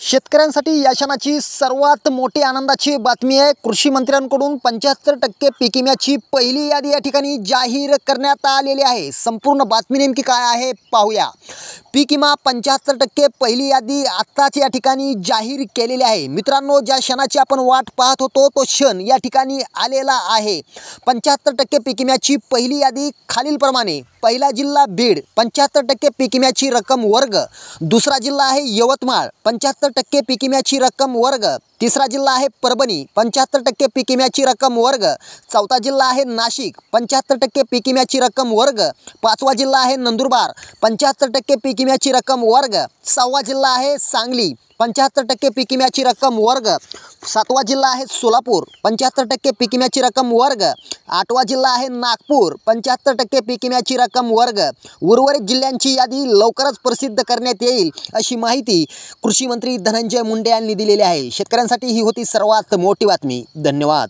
शेतकऱ्यांसाठी या क्षणाची सर्वात मोठी आनंदाची बातमी आहे। कृषी मंत्र्यांकडून 75% पीक विम्याची पहिली यादी या ठिकाणी जाहीर करण्यात आलेली आहे। संपूर्ण बातमी नेमकी काय आहे पाहूया। पीक विमा 75% पहिली यादी आत्ताच या ठिकाणी जाहीर केलेली आहे। मित्रांनो, ज्या क्षणाची आपण वाट पाहत होतो तो क्षण या ठिकाणी आलेला आहे। 75% पीक विम्याची पहिली यादी खालीलप्रमाणे। पहिला जिल्हा बीड, 75% पीक विम्याची रक्कम वर्ग। दुसरा जिल्हा आहे यवतमाळ, 75% पीक विम्याची रक्कम वर्ग। तिसरा जिल्हा आहे परभणी, 75% पीक विम्याची रक्कम वर्ग। चौथा जिल्हा आहे नाशिक, 75% पीक विम्याची रक्कम वर्ग। पाचवा जिल्हा आहे नंदुरबार, 75% पीक विम्याची रक्कम वर्ग। सहावा जिल्हा आहे सांगली, 75% पीक विम्याची रक्कम वर्ग। सातवा जिल्हा आहे सोलापूर, 75% पीक विम्याची रक्कम वर्ग। आठवा जिल्हा आहे नागपूर, 75% पीक विम्याची रक्कम वर्ग। उर्वरित जिल्ह्यांची यादी लवकरच प्रसिद्ध करण्यात येईल, अशी माहिती कृषी मंत्री धनंजय मुंडे यांनी दिलेली आहे। शेतकऱ्यांसाठी ही होती सर्वात मोठी बातमी। धन्यवाद।